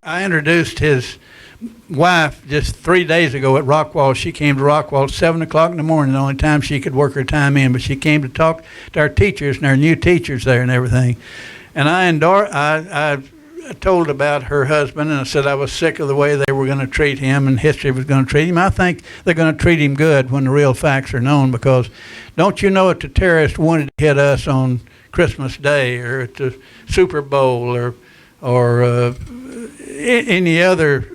I introduced his wife just 3 days ago at Rockwall. She came to Rockwall at 7 o'clock in the morning, the only time she could work her time in, but she came to talk to our teachers and our new teachers there and everything. And I told about her husband, and I said I was sick of the way they were going to treat him and history was going to treat him. I think they're going to treat him good when the real facts are known, because don't you know if the terrorists wanted to hit us on Christmas Day or at the Super Bowl or any other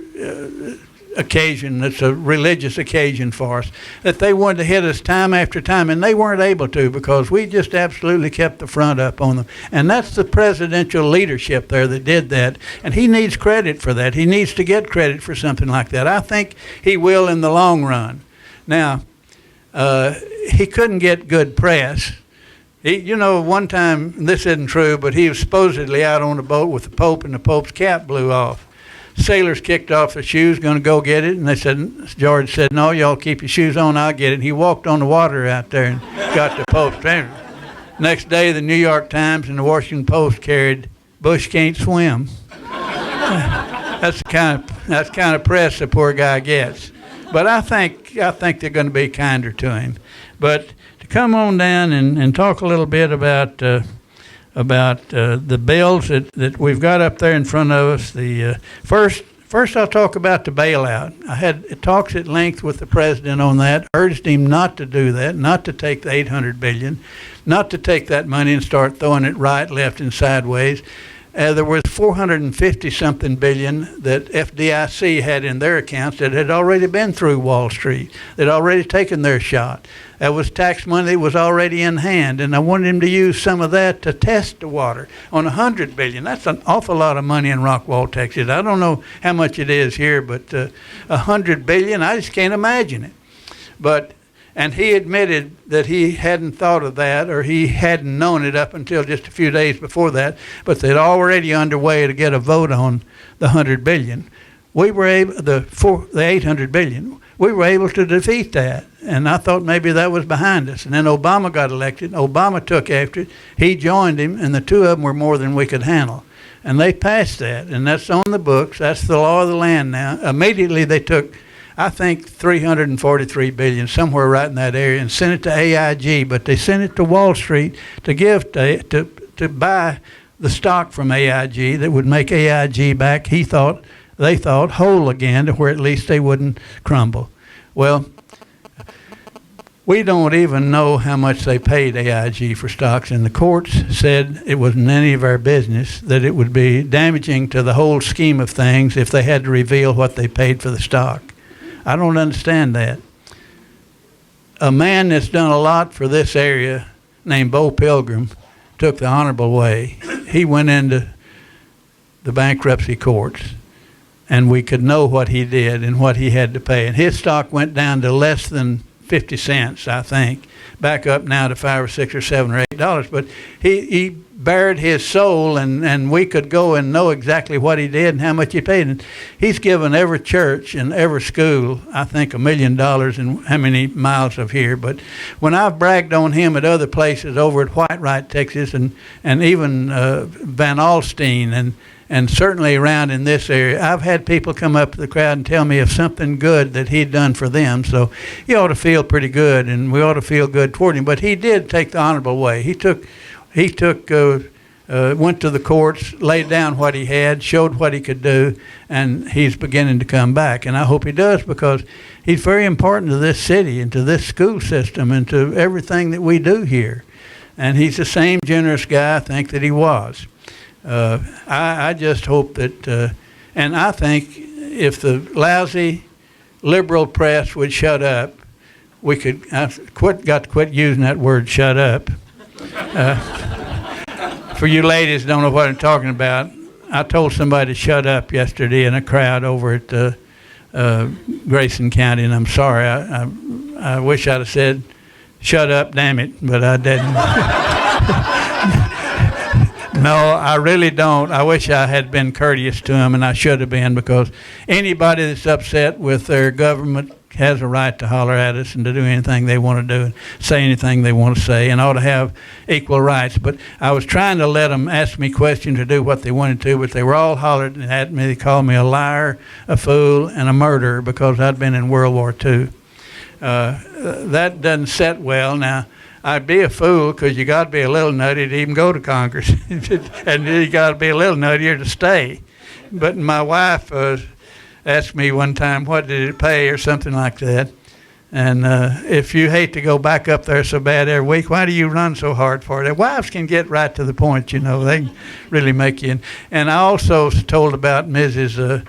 occasion that's a religious occasion for us, that they wanted to hit us time after time, and they weren't able to because we just absolutely kept the front up on them. And that's the presidential leadership there that did that, and he needs credit for that. He needs to get credit for something like that. I think he will in the long run. Now, he couldn't get good press. One time, this isn't true, but he was supposedly out on a boat with the Pope, and the Pope's cap blew off. Sailors kicked off their shoes, going to go get it, and George said, "No, y'all keep your shoes on, I'll get it." And he walked on the water out there and got the Pope's treasure. Next day, the New York Times and the Washington Post carried, "Bush can't swim." That's the kind of press the poor guy gets. But I think they're going to be kinder to him. But to come on down and talk a little bit about the bills that we've got up there in front of us. First I'll talk about the bailout. I had talks at length with the president on that, urged him not to do that, not to take the $800 billion, not to take that money and start throwing it right, left, and sideways. There was $450-something billion that FDIC had in their accounts that had already been through Wall Street, that had already taken their shot. That was tax money that was already in hand, and I wanted him to use some of that to test the water on $100 billion. That's an awful lot of money in Rockwall, Texas. I don't know how much it is here, but $100 billion, I just can't imagine it. And he admitted that he hadn't thought of that, or he hadn't known it up until just a few days before that, but they'd already underway to get a vote on the $100 billion. We were able, the $800 billion, we were able to defeat that, and I thought maybe that was behind us. And then Obama got elected. Obama took after it. He joined him, and the two of them were more than we could handle. And they passed that, and that's on the books. That's the law of the land now. Immediately they took, I think, $343 billion, somewhere right in that area, and sent it to AIG, but they sent it to Wall Street to give to buy the stock from AIG that would make AIG back, they thought, whole again, to where at least they wouldn't crumble. Well, we don't even know how much they paid AIG for stocks, and the courts said it wasn't any of our business, that it would be damaging to the whole scheme of things if they had to reveal what they paid for the stock. I don't understand that. A man that's done a lot for this area named Bo Pilgrim took the honorable way. He went into the bankruptcy courts, and we could know what he did and what he had to pay. And his stock went down to less than 50 cents, I think, back up now to $5 or $6 or $7 or $8. But he bared his soul, and we could go and know exactly what he did and how much he paid. And he's given every church and every school, I think, $1 million in how many miles of here. But when I've bragged on him at other places over at Whitewright, Texas, and even Van Alstyne, and certainly around in this area, I've had people come up to the crowd and tell me of something good that he'd done for them. So he ought to feel pretty good, and we ought to feel good toward him. But he did take the honorable way. He went to the courts, laid down what he had, showed what he could do, and he's beginning to come back. And I hope he does, because he's very important to this city and to this school system and to everything that we do here. And he's the same generous guy I think that he was. I just hope that, and I think if the lousy liberal press would shut up, we could, got to quit using that word, shut up. For you ladies don't know what I'm talking about, I told somebody to shut up yesterday in a crowd over at Grayson County, and I'm sorry. I wish I'd have said, shut up, damn it, but I didn't. No, I really don't. I wish I had been courteous to him, and I should have been, because anybody that's upset with their government has a right to holler at us and to do anything they want to do and say anything they want to say, and ought to have equal rights. But I was trying to let them ask me questions or do what they wanted to, but they were all hollering at me. They called me a liar, a fool, and a murderer because I'd been in World War II. That doesn't set well. Now, I'd be a fool because you got to be a little nutty to even go to Congress, and you got to be a little nuttier to stay. But my wife asked me one time, what did it pay or something like that. And if you hate to go back up there so bad every week, why do you run so hard for it? Wives can get right to the point, you know. They can really make you. And I also was told about Mrs.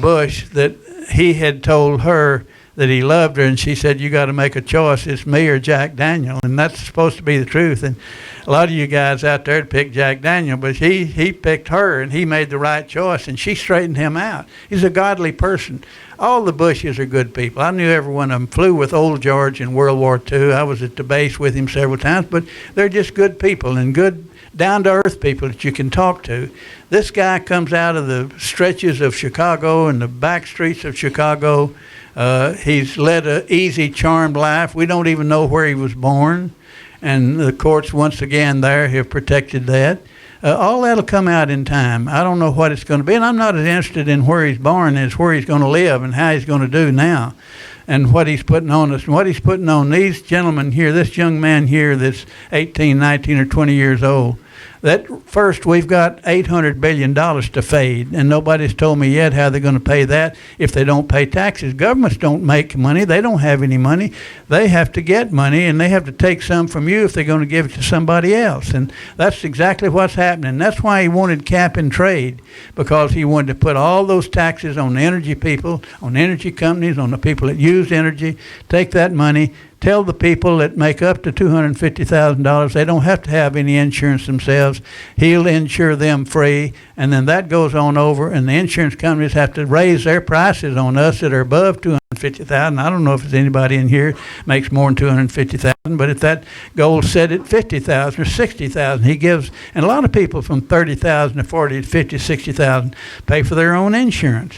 Bush that he had told her that he loved her, and she said, you got to make a choice. It's me or Jack Daniel. And that's supposed to be the truth. And a lot of you guys out there picked Jack Daniel, but he picked her, and he made the right choice, and she straightened him out. He's a godly person. All the Bushes are good people. I knew every one of them. Flew with old George in World War II. I was at the base with him several times, but they're just good people and good, down-to-earth people that you can talk to. This guy comes out of the stretches of Chicago and the back streets of Chicago. He's led an easy, charmed life. We don't even know where he was born. And the courts, once again, there have protected that. All that'll come out in time. I don't know what it's going to be. And I'm not as interested in where he's born as where he's going to live and how he's going to do now and what he's putting on us and what he's putting on these gentlemen here, this young man here that's 18, 19, or 20 years old. That first, we've got $800 billion to fade, and nobody's told me yet how they're going to pay that if they don't pay taxes. Governments don't make money. They don't have any money. They have to get money, and they have to take some from you if they're going to give it to somebody else. And that's exactly what's happening. That's why he wanted cap and trade, because he wanted to put all those taxes on the energy people, on energy companies, on the people that use energy, take that money, tell the people that make up to $250,000 they don't have to have any insurance themselves. He'll insure them free, and then that goes on over, and the insurance companies have to raise their prices on us that are above $250,000. I don't know if there's anybody in here makes more than $250,000, but if that goal set at $50,000 or $60,000, he gives, and a lot of people from $30,000 to $40,000 to $50,000, $60,000 pay for their own insurance,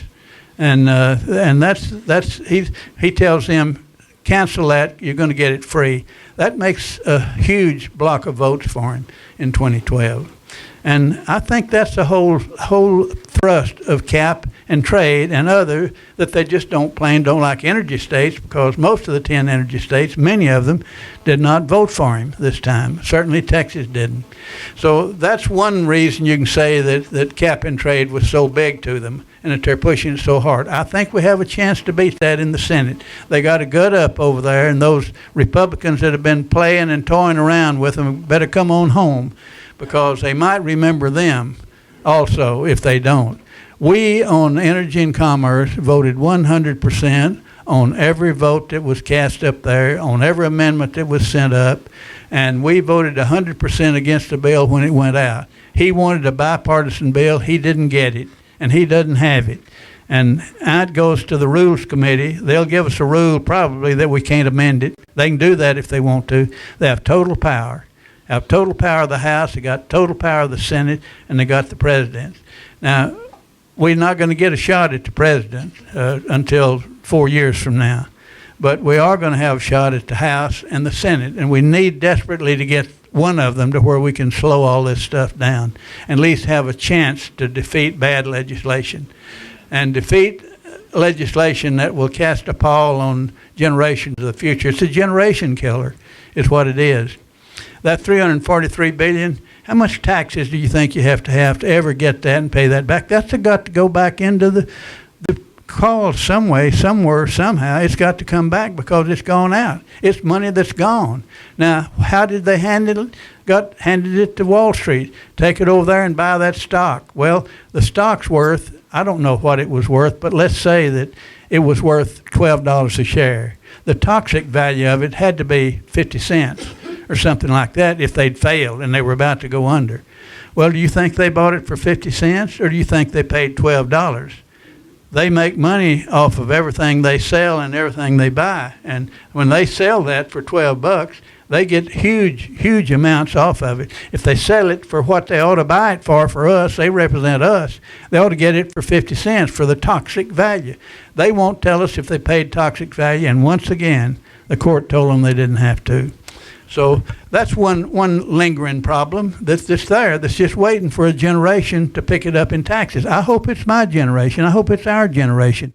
and that's he tells them, cancel that, you're going to get it free. That makes a huge block of votes for him in 2012. And I think that's the whole thrust of cap and trade and other, that they just don't like energy states, because most of the 10 energy states, many of them, did not vote for him this time. Certainly Texas didn't. So that's one reason you can say that cap and trade was so big to them and that they're pushing it so hard. I think we have a chance to beat that in the Senate. They got a gut up over there, and those Republicans that have been playing and toying around with them better come on home, because they might remember them also if they don't. We on Energy and Commerce voted 100% on every vote that was cast up there, on every amendment that was sent up, and we voted 100% against the bill when it went out. He wanted a bipartisan bill. He didn't get it, and he doesn't have it. And it goes to the Rules Committee. They'll give us a rule probably that we can't amend it. They can do that if they want to. They have total power. Have total power of the House, they got total power of the Senate, and they got the president. Now, we're not going to get a shot at the president until 4 years from now. But we are going to have a shot at the House and the Senate, and we need desperately to get one of them to where we can slow all this stuff down, and at least have a chance to defeat bad legislation. And defeat legislation that will cast a pall on generations of the future. It's a generation killer, is what it is. That $343 billion, how much taxes do you think you have to ever get that and pay that back? That's got to go back into the cause some way, somewhere, somehow. It's got to come back because it's gone out. It's money that's gone. Now, how did they handle it? Handed it to Wall Street. Take it over there and buy that stock. Well, the stock's worth, I don't know what it was worth, but let's say that it was worth $12 a share. The toxic value of it had to be 50 cents. Or something like that if they'd failed and they were about to go under. Well, do you think they bought it for 50 cents or do you think they paid $12? They make money off of everything they sell and everything they buy. And when they sell that for $12, They get huge amounts off of it. If they sell it for what they ought to buy it for us, they represent us, they ought to get it for 50 cents for the toxic value. They won't tell us if they paid toxic value, and once again, the court told them they didn't have to. So that's one lingering problem that's just there, that's just waiting for a generation to pick it up in taxes. I hope it's my generation. I hope it's our generation.